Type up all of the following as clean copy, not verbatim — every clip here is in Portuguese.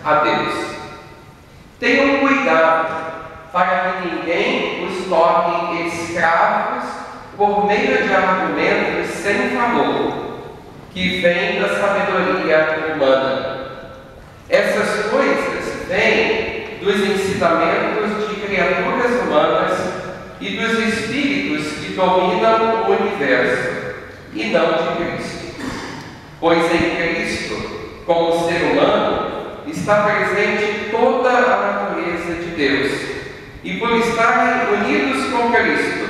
a Deus. Tenham cuidado para que ninguém os torne escravos por meio de argumentos sem valor, que vêm da sabedoria humana. Essas coisas vêm dos ensinamentos de criaturas humanas e dos espíritos que dominam o universo, e não de Cristo. Pois em Cristo, como ser humano, está presente toda a natureza de Deus. E por estarem unidos com Cristo,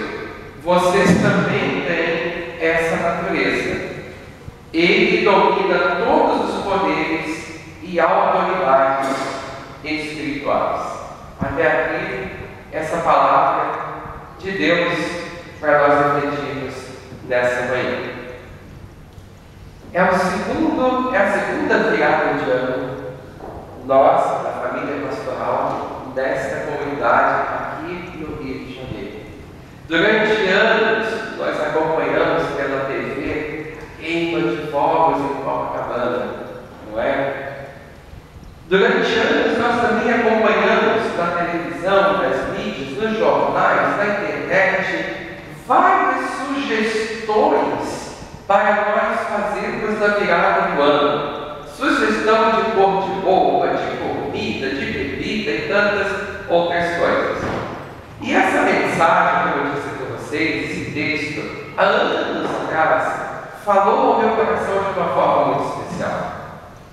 vocês também têm essa natureza. Ele domina todos os poderes e autoridades espirituais. Até aqui, essa palavra de Deus para nós refletirmos nessa manhã. É a segunda virada de ano, nós, da família pastoral, desta comunidade aqui no Rio de Janeiro. Durante anos, nós acompanhamos pela TV queima de fogos em Copacabana, não é? Durante anos, nós também acompanhamos na televisão, nas mídias, nos jornais, na internet, várias sugestões para nós fazermos na virada do ano. Sugestão de cor de roupa, de comida, de bebida e tantas outras coisas. E essa mensagem, como eu disse para vocês, esse texto, há anos atrás, falou ao meu coração de uma forma muito especial.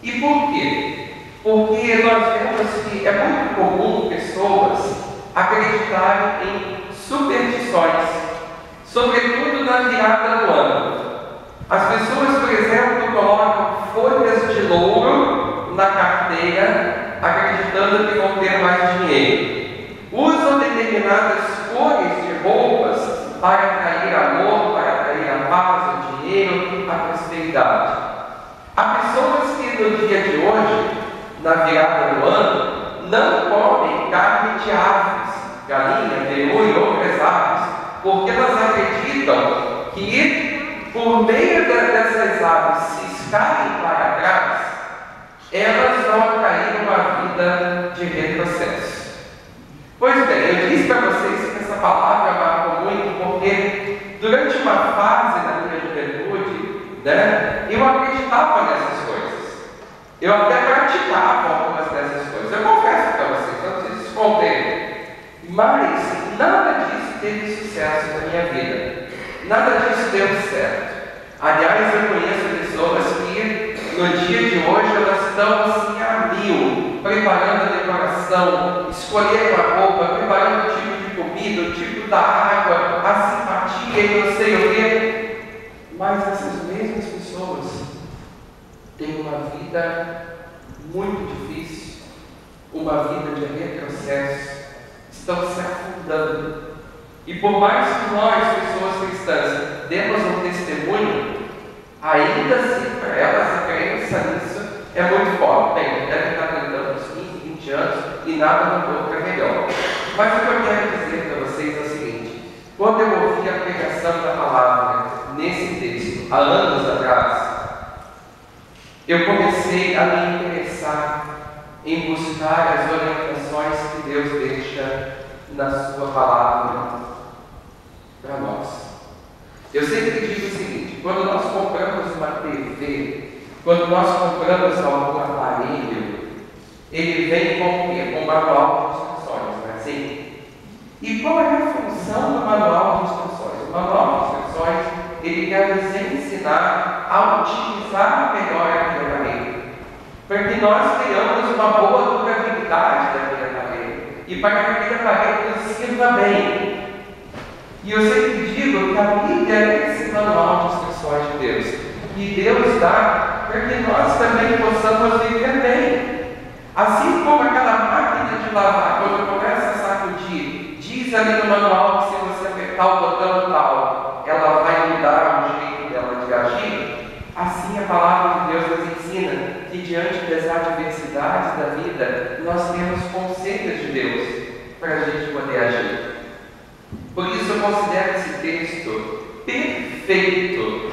E por quê? Porque nós vemos que é muito comum pessoas acreditarem em superstições, sobretudo na virada do ano. As pessoas, por exemplo, colocam folhas de louro na carteira, acreditando que vão ter mais dinheiro. Usam determinadas cores de roupas para atrair amor, para atrair a paz, o dinheiro, a prosperidade. Há pessoas que no dia de hoje, na virada do ano, não comem carne de aves, galinha, peru e outras aves, porque elas acreditam que, por meio dessas aves ciscarem para trás, elas vão atrair uma vida de retrocesso. Pois bem, eu disse para vocês que essa palavra marcou muito, porque durante uma fase da minha juventude, eu acreditava nessas coisas. Eu até praticava algumas dessas coisas. Eu confesso para vocês, não preciso se esconder. Mas nada disso teve sucesso na minha vida. Nada disso deu certo. Aliás, eu conheço pessoas que no dia de hoje elas estão assim a mil, preparando a decoração, escolhendo a roupa, preparando o tipo de comida, o tipo da água, a simpatia e não sei o quê. Mas essas mesmas pessoas têm uma vida muito difícil, uma vida de retrocesso, estão se afundando. E por mais que nós, pessoas cristãs, demos um testemunho, ainda assim, para elas, a crença nisso é muito forte. Bem, devem estar tentando uns 15, 20 anos e nada mudou para melhor. Mas o que eu quero dizer para vocês é o seguinte: quando eu ouvi a pregação da palavra nesse texto, há anos atrás, eu comecei a me interessar em buscar as orientações que Deus deixa na sua palavra para nós. Eu sempre digo o seguinte: quando nós compramos uma TV, quando nós compramos algum aparelho, ele vem com o quê? Com um manual de instruções, não é assim? E qual é a função do manual de instruções? O manual de instruções, ele quer nos ensinar a utilizar melhor aquele aparelho, para que nós tenhamos uma boa durabilidade daquele aparelho e para que aquele aparelho nos sirva bem. E eu sempre digo que a Bíblia é esse manual de instruções de Deus, e Deus dá para que nós também possamos viver bem. Assim como aquela máquina de lavar, quando começa a sacudir, diz ali no manual que se você apertar o botão tal, ela vai mudar o jeito dela de agir. Assim a palavra de Deus nos ensina que diante das adversidades da vida, nós temos conselhos de Deus para a gente poder agir. Por isso eu considero esse texto perfeito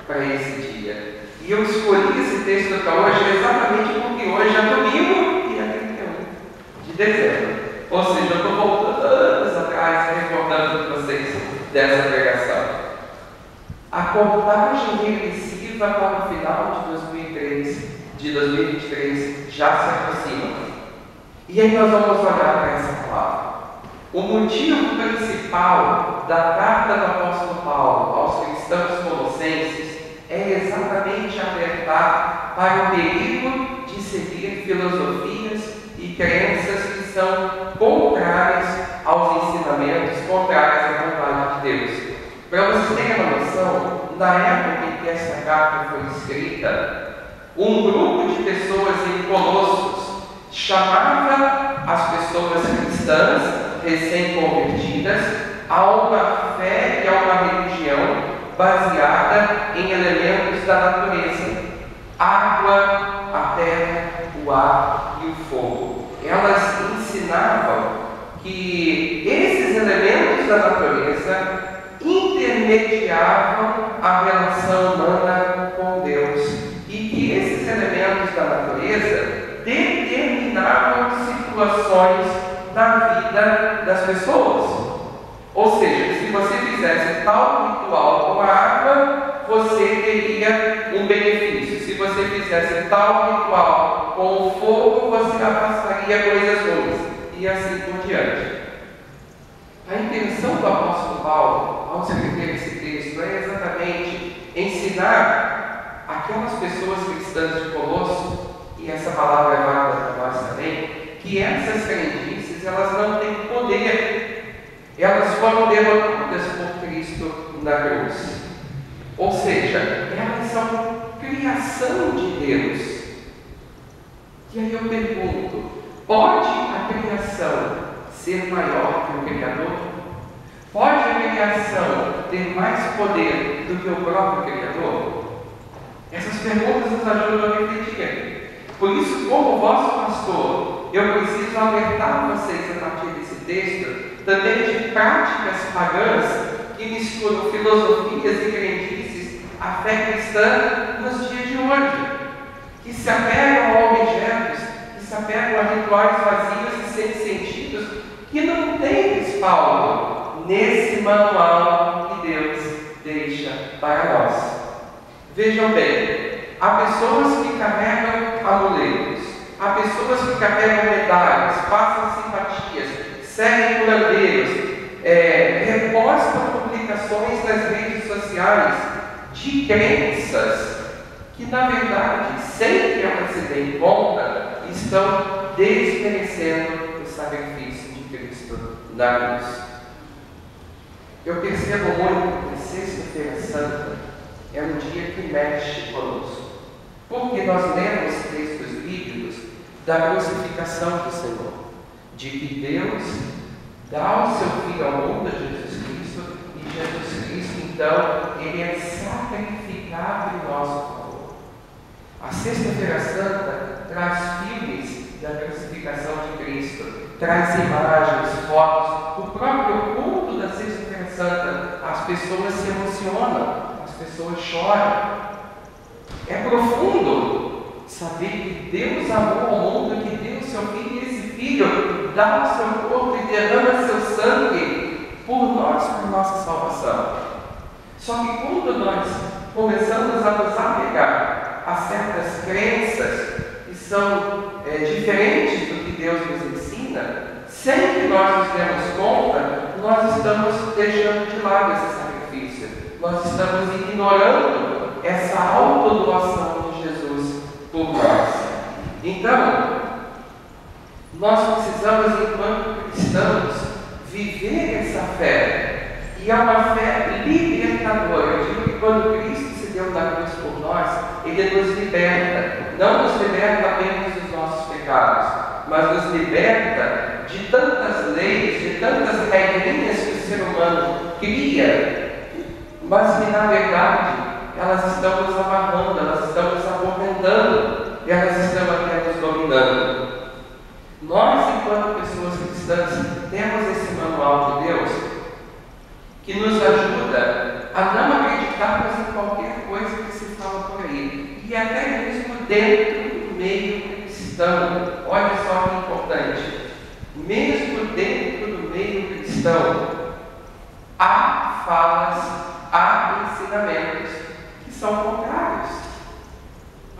para esse dia. E eu escolhi esse texto para hoje exatamente porque hoje é domingo e de 2023 já se aproxima. E aí nós vamos olhar para essa palavra. O motivo principal da carta do apóstolo Paulo aos cristãos colossenses é exatamente alertar para o perigo de seguir filosofias e crenças que são contrárias aos ensinamentos, contrárias à vontade de Deus. Para vocês terem uma noção, na época em que essa carta foi escrita, um grupo de pessoas em Colossos chamava as pessoas cristãs recém-convertidas a uma fé e a uma religião baseada em elementos da natureza: água, a terra, o ar e o fogo. Elas ensinavam que esses elementos da natureza intermediavam a relação humana com Deus e que esses elementos da natureza determinavam situações na vida das pessoas. Ou seja, se você fizesse tal ritual com a água, você teria um benefício. Se você fizesse tal ritual com o fogo, você afastaria coisas ruins. E assim por diante. A intenção do apóstolo Paulo, ao escrever esse texto, é exatamente ensinar aquelas pessoas cristãs de Colosso, e essa palavra é válida para nós também, que essas crendices, elas não têm poder. Elas foram derrotadas por Cristo na cruz. Ou seja, elas são criação de Deus. E aí eu pergunto, pode a criação ser maior que o Criador? Pode a criação ter mais poder do que o próprio Criador? Essas perguntas nos ajudam a refletir. Por isso, como vosso pastor, eu preciso alertar vocês a partir desse texto também de práticas pagãs que misturam filosofias e crendices à fé cristã nos dias de hoje, que se apegam a objetos, que se apegam a rituais vazios e sem sentidos, que não têm respaldo nesse manual que Deus deixa para nós. Vejam bem, há pessoas que carregam amuletos, há pessoas que carregam medalhas, passam simpatias, seguem curandeiros, repostam publicações nas redes sociais de crenças que, na verdade, sem que elas se deem conta, estão desmerecendo o sacrifício de Cristo na cruz. Eu percebo muito que Sexta-feira Santa é um dia que mexe conosco, porque nós lemos textos bíblicos da crucificação do Senhor, de que Deus dá o seu Filho ao mundo, Jesus Cristo, e Jesus Cristo, então, ele é sacrificado em nosso favor. A Sexta-feira Santa traz filmes da crucificação de Cristo, traz imagens, fotos, o próprio culto da Sexta-feira Santa, as pessoas se emocionam, as pessoas choram. É profundo saber que Deus amou ao mundo, que deu o seu Filho, e esse Filho dá o seu corpo e derrama seu sangue por nós, por nossa salvação. Só que quando nós começamos a nos apegar a certas crenças que são diferentes do que Deus nos ensina, sem que nós nos demos conta, nós estamos deixando de lado esse sacrifício. Nós estamos ignorando essa autodoação de Jesus por nós. Então, nós precisamos, enquanto cristãos, viver essa fé. E é uma fé libertadora. Eu digo que quando Cristo se deu na cruz por nós, Ele nos liberta. Não nos liberta apenas dos nossos pecados, mas nos liberta de tantas leis, de tantas regrinhas que o ser humano cria, mas que na verdade elas estão nos amarrando, elas estão nos acorrentando, elas estão até nos dominando. Nós, enquanto pessoas cristãs, temos esse manual de Deus que nos ajuda a não acreditarmos em qualquer coisa que se fala por aí, e até mesmo dentro do meio cristão. Olha só que importante, mesmo dentro do meio cristão, há falas, há ensinamentos que são contrários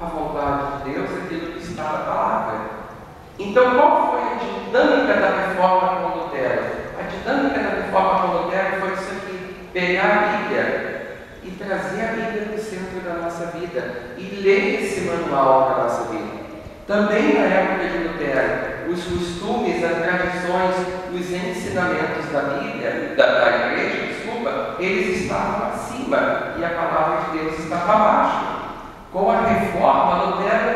à vontade de Deus, Então, qual foi a dinâmica da reforma com Lutero? A dinâmica da reforma com Lutero foi isso aqui: pegar a Bíblia e trazer a Bíblia para o centro da nossa vida e ler esse manual para a nossa vida. Também na época de Lutero, os costumes, as tradições, os ensinamentos da Bíblia, da igreja, eles estavam acima e a palavra de Deus estava abaixo. Com a reforma, Lutero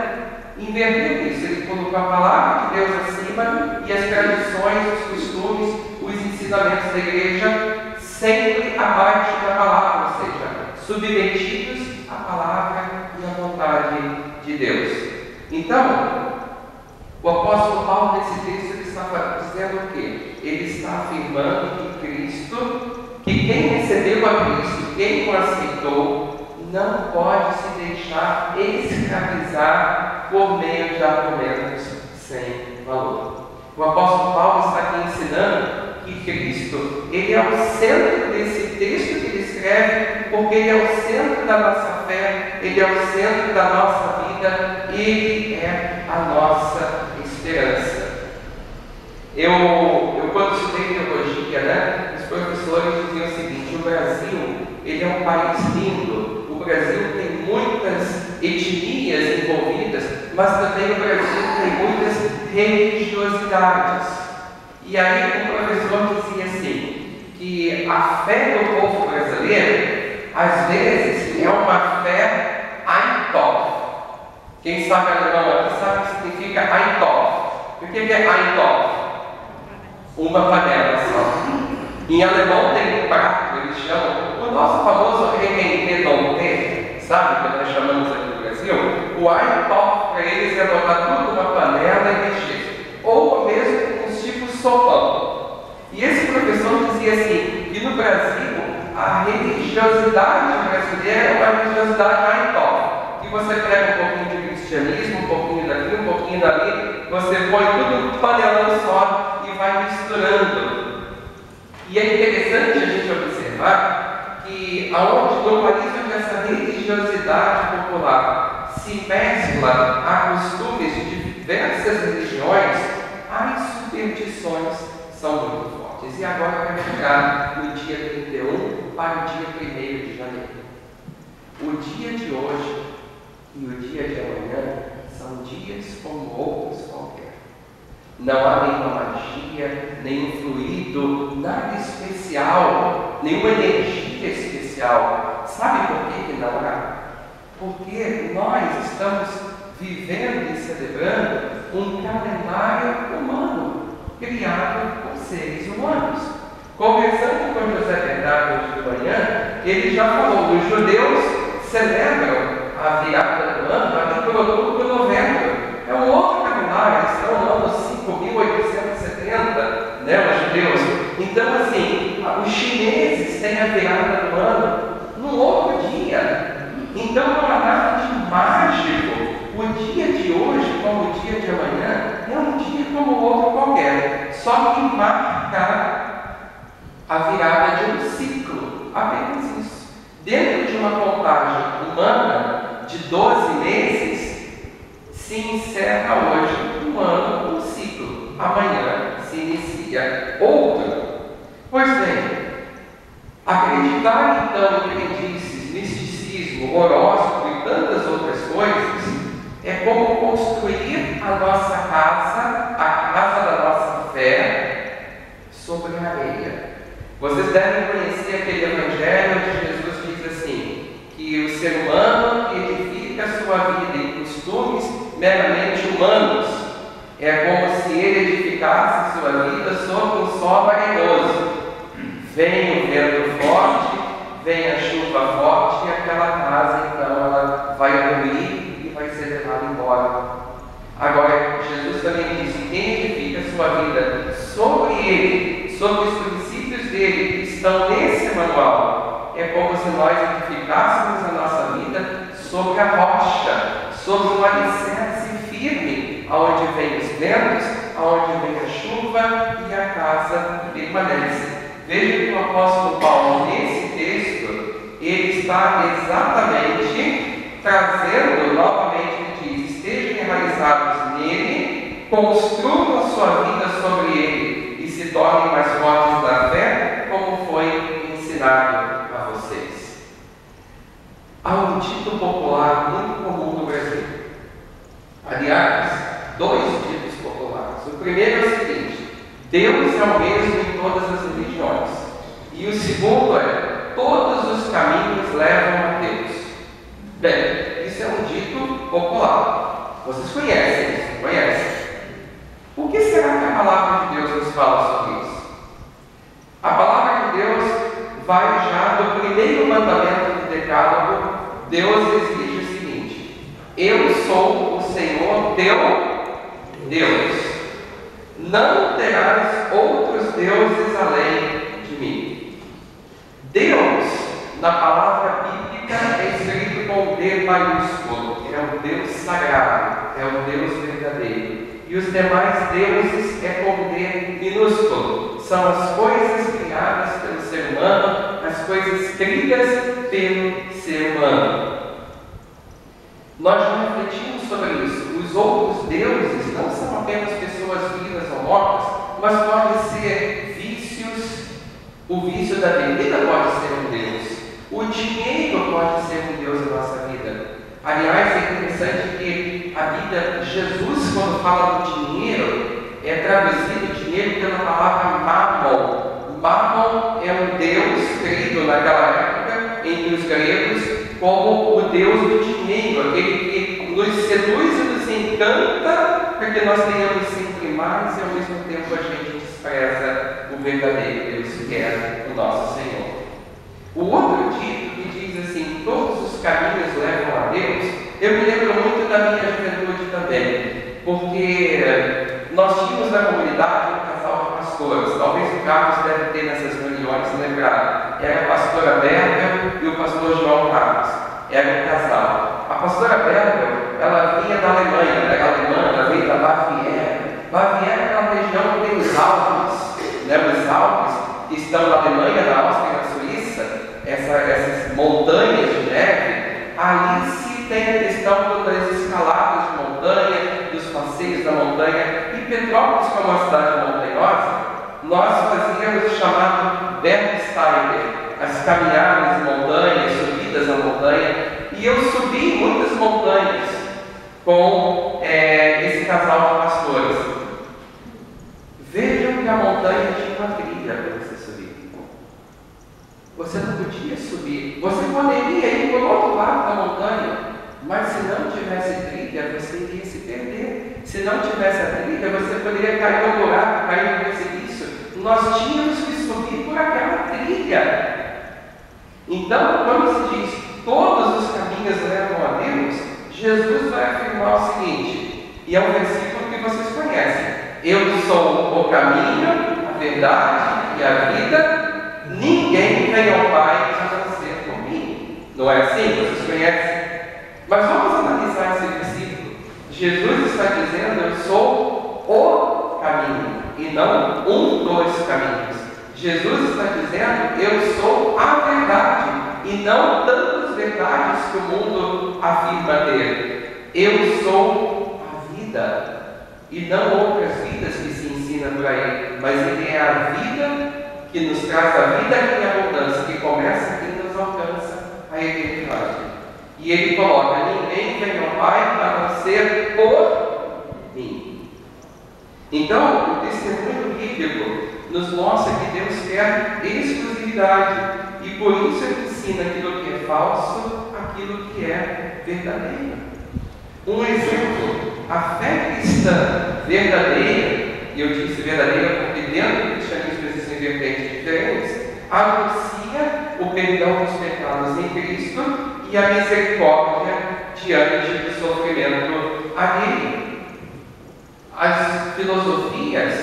inverteu isso. Ele colocou a palavra de Deus acima e as tradições, os costumes, os ensinamentos da igreja sempre abaixo da palavra, ou seja, submetidos à palavra e à vontade de Deus. Então, o apóstolo Paulo, nesse texto, ele está dizendo o quê? Ele está afirmando que Cristo, que quem recebeu a Cristo, quem o aceitou, não pode se deixar escravizar por meio de argumentos sem valor. O apóstolo Paulo está aqui ensinando que Cristo, ele é o centro desse texto que ele escreve, porque ele é o centro da nossa fé, ele é o centro da nossa vida, ele é a nossa esperança. Eu quando estudei teologia, os professores diziam o seguinte: o Brasil, ele é um país lindo, o Brasil tem muitas etnias envolvidas, mas também o Brasil tem muitas religiosidades. E aí o professor dizia assim, que a fé do povo brasileiro, às vezes, é uma fé Eintopf. Quem sabe alemão aqui sabe o que significa Eintopf. O que é Eintopf? Uma panela só. Em alemão tem um prato, eles chamam, o nosso famoso Requenté, sabe, que nós chamamos aqui no Brasil? O Eintopf para eles é botar tudo numa panela e mexer. Ou mesmo uns tipos sopão. E esse professor dizia assim, que no Brasil, a religiosidade brasileira é uma religiosidade Eintopf. Que você pega um pouquinho de cristianismo, um pouquinho daqui, um pouquinho dali, você põe tudo num panelão só e vai misturando. E é interessante a gente observar que no país onde essa religiosidade popular se mescla a costumes de diversas religiões, as superstições são muito fortes. E agora vai chegar no dia 31 para o dia 1º de janeiro. O dia de hoje e o dia de amanhã são dias como outros qualquer. Não há nenhuma magia, nenhum fluido, nada especial, nenhuma energia especial. Sabe por que não há? Porque nós estamos vivendo e celebrando um calendário humano, criado por seres humanos. Conversando com José Bernardo hoje de manhã, ele já falou, os judeus celebram a virada do ano ali por outubro, novembro. É um outro calendário, eles estão no ano 5.870, os judeus. Então, assim, os chineses têm a virada do ano num outro dia. Então, não há nada de mágico. O dia de hoje, como o dia de amanhã, é um dia como outro qualquer. Só que marca a virada de um ciclo. Apenas isso. Dentro de uma contagem humana de 12 meses, se encerra hoje um ano, um ciclo. Amanhã se inicia outro. Pois bem, acreditar então em crendices, misticismo, horóscopo e tantas outras coisas é como construir a nossa casa, a casa da nossa fé, sobre a areia. Vocês devem conhecer aquele evangelho onde Jesus diz assim, que o ser humano que edifica a sua vida em costumes meramente humanos é como se ele edificasse sua vida sobre um solo arenoso. Vem o vento forte, vem a chuva forte e aquela casa então ela vai ruir e vai ser levada embora. Agora, Jesus também diz que quem edifica a sua vida sobre ele, sobre os princípios dele que estão nesse manual, é como se nós edificássemos a nossa vida sobre a rocha, sobre um alicerce firme, aonde vem os ventos, aonde vem a chuva e a casa permanece. Veja que o apóstolo Paulo, nesse texto, ele está exatamente trazendo, novamente ele diz, estejam enraizados nele construam a sua vida sobre ele e se tornem mais fortes na fé, como foi ensinado a vocês. Há um dito popular muito comum no Brasil. Aliás, dois ditos populares. O primeiro é o seguinte: Deus é o mesmo em todas as religiões. E o segundo é: todos os caminhos levam a Deus. Bem, isso é um dito popular. Vocês conhecem isso, conhecem? Por que será que a palavra de Deus nos fala sobre isso? A palavra de Deus vai já do primeiro mandamento do Decálogo. Deus exige o seguinte: eu sou o Senhor teu Deus. Não terás outros deuses além de mim. Deus, na palavra bíblica, é escrito com D maiúsculo. É um Deus sagrado, é um Deus verdadeiro. E os demais deuses é com D minúsculo. São as coisas criadas pelo ser humano, as coisas criadas pelo ser humano. Nós já refletimos sobre isso. Os outros deuses não são apenas pessoas vivas ou mortas, mas podem ser vícios. O vício da bebida pode ser um Deus. O dinheiro pode ser um Deus na nossa vida. Aliás, é interessante que a Bíblia, Jesus, quando fala do dinheiro, é traduzido o dinheiro pela palavra Mammon. Mammon é um Deus crido naquela época, entre os gregos, como o Deus do dinheiro, aquele que nos seduz e nos encanta para que nós tenhamos sempre mais e ao mesmo tempo a gente despreza o verdadeiro Deus que é o nosso Senhor. O outro dito que diz assim: todos os caminhos levam a Deus, eu me lembro muito da minha juventude também, porque nós tínhamos na comunidade um casal de pastores. Talvez o Carlos deve ter nessas reuniões lembrado. Era a pastora Berger e o pastor João Carlos. Era um casal. A pastora Berger, ela vinha da Alemanha, era alemã, ela veio da Baviera. Baviera é uma região que tem os Alpes, os Alpes que estão na Alemanha, na Áustria e na Suíça, essas montanhas de neve. Ali se tem a questão das escaladas de montanha, dos passeios da montanha. E Petrópolis, como uma cidade montanhosa, nós fazíamos o chamado Bergsteiger, as caminhadas em montanhas, subidas à montanha. E eu subi muitas montanhas com esse casal de pastores. Vejam que a montanha tinha uma trilha para você subir. Você não podia subir. Você poderia ir para o outro lado da montanha, mas se não tivesse trilha, você iria se perder. Se não tivesse a trilha, você poderia cair no buraco, cair no precipício. Nós tínhamos que subir por aquela trilha. Então, quando se diz todos os caminhos levam a Deus, Jesus vai afirmar o seguinte, e é um versículo que vocês conhecem: eu sou o caminho, a verdade e a vida, ninguém vem ao Pai a não ser por mim. Não é assim? Vocês conhecem? Mas vamos analisar esse versículo. Jesus está dizendo: eu sou o caminho, e não dos caminhos. Jesus está dizendo: eu sou a verdade, e não tantas verdades que o mundo afirma ter. Eu sou a vida, e não outras vidas que se ensinam por aí, mas Ele é a vida que nos traz a vida em abundância, que começa e nos alcança a eternidade. E Ele coloca: ninguém vem ao Pai a não ser por mim. Então, o testemunho bíblico nos mostra que Deus quer exclusividade, e por isso Ele ensina aquilo que é falso, aquilo que é verdadeiro. Um exemplo: a fé cristã verdadeira, e eu disse verdadeira porque dentro do cristianismo existem vertentes diferentes, anuncia o perdão dos pecados em Cristo e a misericórdia diante do sofrimento alheio. As filosofias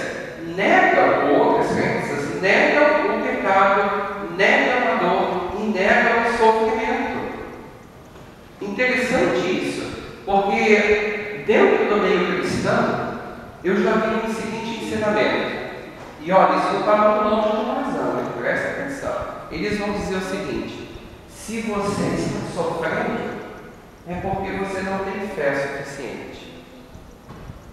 negam, outras crenças negam o pecado, negam a dor e negam o sofrimento. Interessante isso, porque dentro do meio cristão eu já vi o seguinte ensinamento. E olha, isso não está muito longe de nós não, presta atenção. Eles vão dizer o seguinte: se você está sofrendo, é porque você não tem fé suficiente.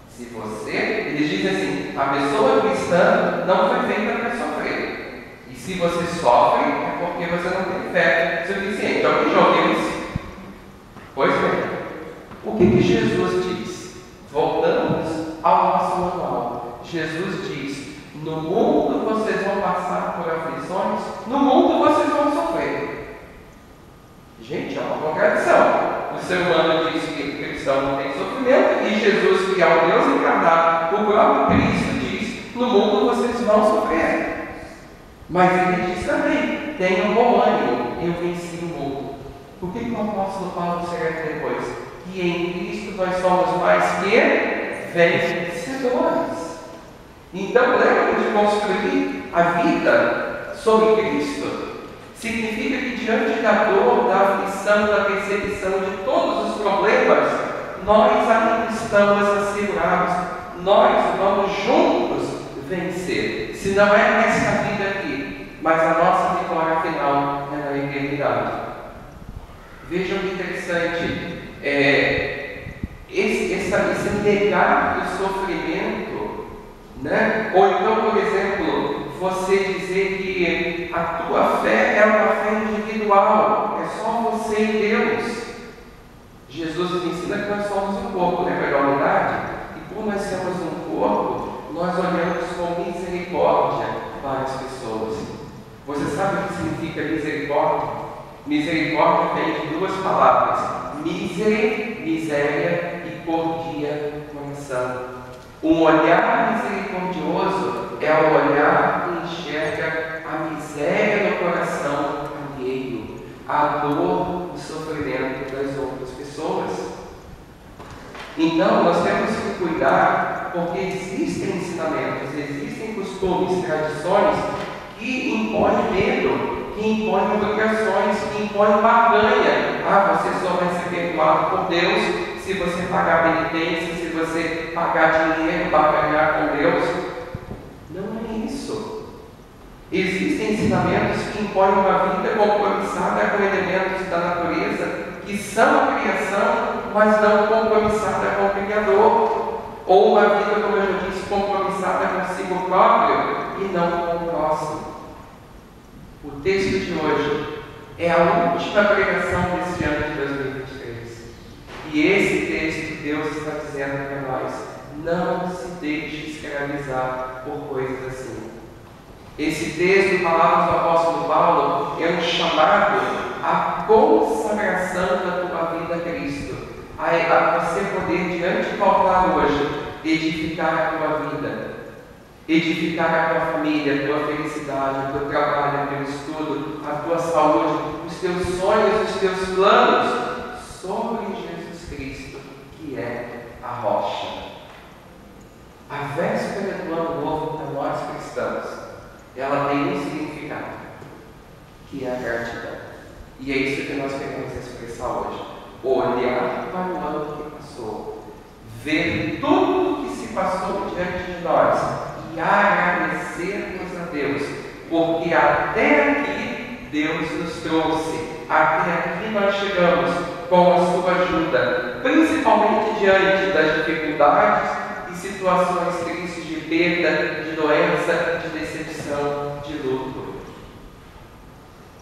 Se você Eles dizem assim: a pessoa cristã não foi feita para sofrer. E se você sofre, é porque você não tem fé suficiente. Alguém já ouviu isso? Pois bem, o que Jesus diz? Voltamos ao nosso manual. Jesus diz: no mundo vocês vão passar por aflições, no mundo vocês vão sofrer. Gente, é uma contradição. O ser humano diz que o cristão não tem sofrimento, e Jesus, que é o Deus encarnado, o próprio Cristo, diz: no mundo vocês vão sofrer. Mas ele diz também: tenham bom ânimo, eu venci o mundo. Por que o apóstolo Paulo escreve depois? Que em Cristo nós somos mais que vencedores. Então, lembra de construir a vida sobre Cristo? Significa que diante da dor, da aflição, da perseguição, de todos os problemas, nós ainda estamos assegurados. Nós vamos juntos vencer. Se não é nesta vida aqui, mas a nossa vitória final é na eternidade. Vejam que interessante. Esse negar do sofrimento, né? Ou então, por exemplo, você dizer que a tua fé é uma fé individual, é só você e Deus. Jesus nos ensina que nós somos um corpo, lembra da unidade? E por nós sermos um corpo, nós olhamos com misericórdia para as pessoas. Você sabe o que significa misericórdia? Misericórdia vem de duas palavras: misere, miséria, e cordia, coração. Um olhar misericordioso é o olhar que enxerga a miséria do coração alheio, a dor, o sofrimento das outras pessoas. Então, nós temos que cuidar, porque existem ensinamentos, existem costumes, tradições que impõem medo, que impõem obrigações, que impõem barganha. Você só vai ser perdoado por Deus se você pagar penitência, se você pagar dinheiro, barganhar com Deus. Não é isso. Existem ensinamentos que impõem uma vida compromissada com elementos da natureza que são a criação, mas não compromissada com o Criador. Ou uma vida, como eu já disse, compromissada consigo próprio e não com o próximo. O texto de hoje é a última pregação deste ano de 2023. E esse texto, Deus está dizendo para nós: não se deixe escravizar por coisas assim. Esse texto, palavras do apóstolo Paulo, é um chamado à consagração da tua vida a Cristo, a você poder, diante do altar hoje, edificar a tua vida, edificar a tua família, a tua felicidade, o teu trabalho, o teu estudo, a tua saúde, os teus sonhos, os teus planos, sobre Jesus Cristo, que é a rocha. A véspera do ano novo para nós cristãos, ela tem um significado, que é a gratidão. E é isso que nós queremos expressar hoje. Olhar para o ano que passou, ver tudo que se passou diante de nós e agradecermos a Deus, porque até aqui Deus nos trouxe, até aqui nós chegamos com a sua ajuda, principalmente diante das dificuldades e situações tristes de perda, de doença, de decepção, de luto.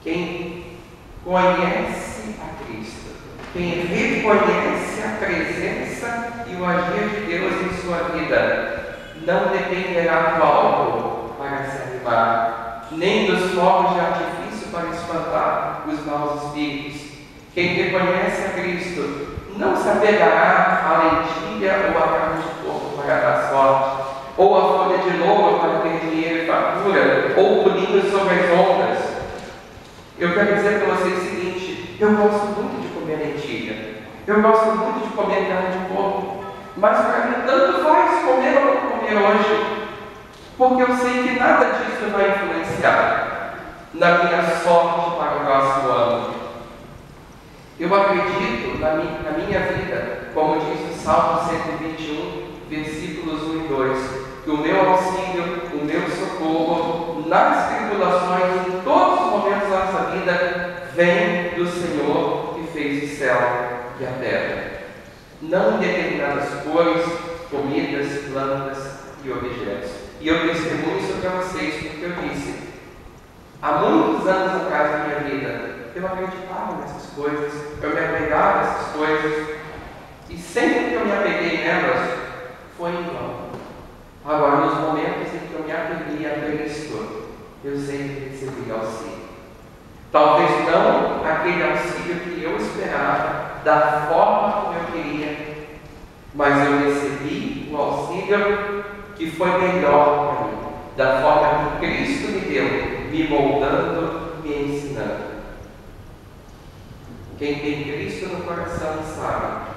Quem conhece a Cristo, quem reconhece a presença e o agir de Deus em sua vida, não dependerá do álcool para se animar, nem dos fogos de artifício para espantar os maus espíritos. Quem reconhece a Cristo não se apegará à lentilha ou à carne de porco para dar sorte, ou à folha de louro para ter dinheiro e fartura, ou pulinhos sobre as ondas. Eu quero dizer para vocês o seguinte: eu gosto muito de comer lentilha, eu gosto muito de comer carne de porco, mas para mim tanto faz comer ou não comer hoje, porque eu sei que nada disso vai influenciar na minha sorte para o próximo ano. Eu acredito na minha vida, como diz o Salmo 121, versículos 1 e 2, que o meu auxílio, o meu socorro, nas tribulações, em todos os momentos da nossa vida, vem do Senhor que fez o céu e a terra. Não em determinadas cores, comidas, plantas, e objetos. E eu testemunho isso para vocês porque eu disse, há muitos anos atrás da minha vida, eu acreditava nessas coisas, eu me apegava a essas coisas, e sempre que eu me apeguei nelas, foi em vão. Agora, nos momentos em que eu me apeguei a Cristo, eu sempre recebi auxílio. Talvez não aquele auxílio que eu esperava, da forma como eu queria, mas eu recebi o auxílio que foi melhor para mim, da forma que Cristo me deu, me moldando, me ensinando. Quem tem Cristo no coração sabe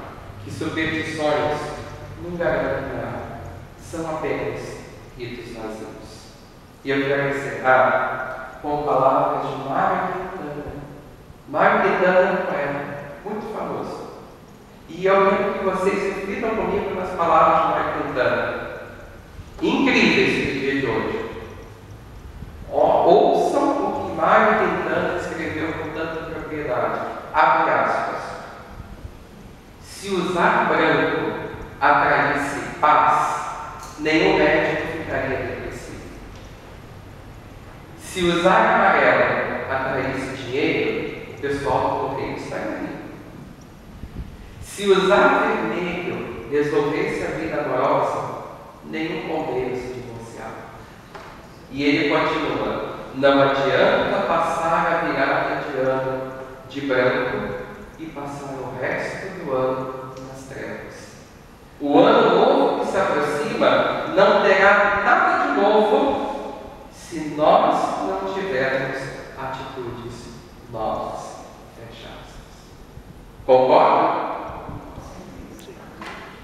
que superstições não garantem nada, são apenas ritos vazios. E eu quero encerrar com palavras de Mário Quintana. Mário Quintana é um poeta muito famoso. E eu quero que vocês reflitam comigo nas palavras de Mário Quintana, incríveis no dia de hoje. Ouçam o que Mário Quintana escreveu com tanta propriedade. Abre aspas. Se usar branco atraísse paz, nenhum médico ficaria depressivo. Se usar amarelo atraísse dinheiro, o pessoal do correio estaria rico. Se usar vermelho resolvesse a vida amorosa, nenhum bombeiro se divorciava. E ele continua: não adianta passar a virada de ano de branco e passar o resto do ano nas trevas. O ano novo que se aproxima não terá nada de novo se nós não tivermos atitudes novas. Fecha aspas. Concorda?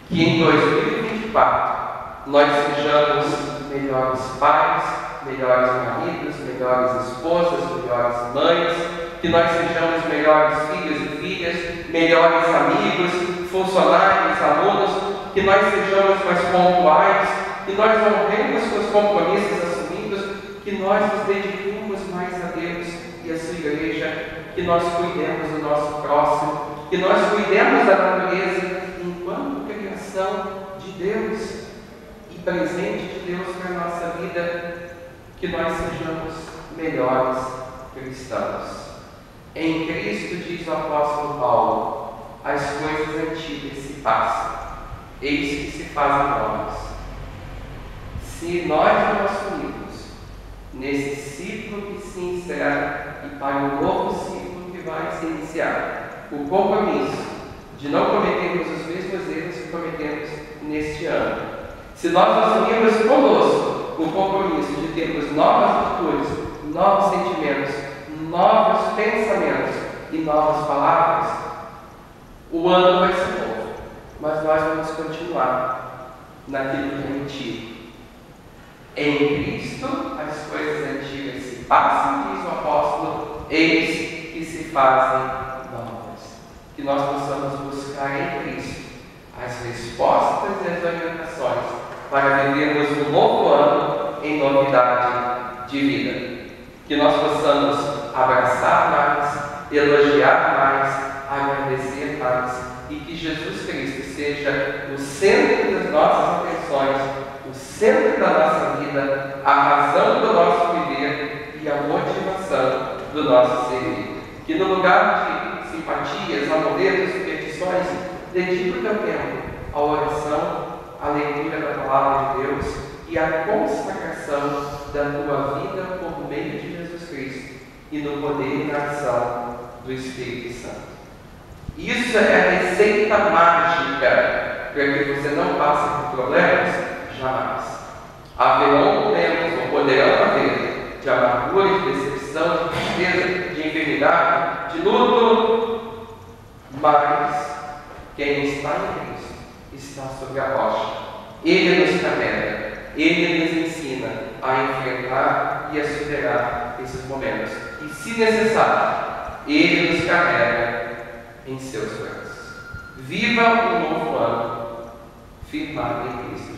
Que em 2024 nós sejamos melhores pais, melhores maridos, melhores esposas, melhores mães, que nós sejamos melhores filhos e filhas, melhores amigos, funcionários, alunos, que nós sejamos mais pontuais, que nós honremos com os compromissos assumidos, que nós nos dediquemos mais a Deus e a sua igreja, que nós cuidemos do nosso próximo, que nós cuidemos da natureza enquanto criação de Deus e presente de Deus para a nossa vida, que nós sejamos melhores cristãos. Em Cristo, diz o apóstolo Paulo, as coisas antigas se passam, eis que se fazem novas. Se nós não assumimos nesse ciclo que se encerra e para o novo ciclo que vai se iniciar, o compromisso de não cometermos os mesmos erros que cometemos neste ano, se nós assumirmos conosco o compromisso de termos novas atitudes, novos sentimentos, novos pensamentos e novas palavras, o ano vai ser novo, mas nós vamos continuar naquilo que é antigo. Em Cristo, as coisas antigas se passam, diz o apóstolo, eis que se fazem novas. Que nós possamos buscar em Cristo as respostas e as orientações para vivermos um novo ano em novidade de vida. Que nós possamos abraçar mais, elogiar mais, agradecer mais, e que Jesus Cristo seja o centro das nossas atenções, o centro da nossa vida, a razão do nosso viver e a motivação do nosso servir. Que no lugar de simpatias, amuletos, superstições, dedique o teu tempo à oração, à leitura da palavra de Deus e à consagração da tua vida por meio de Jesus Cristo e no poder e na ação do Espírito Santo. Isso é a receita mágica para que você não passe por problemas? Jamais. Haverão momentos, ou poderão haver, de amargura, de decepção, de tristeza, de enfermidade, de luto, mas quem está em Cristo está sobre a rocha. Ele nos carrega, Ele nos ensina a enfrentar e a superar esses momentos. E, se necessário, Ele nos carrega em seus braços. Viva um novo ano, firmado em Cristo.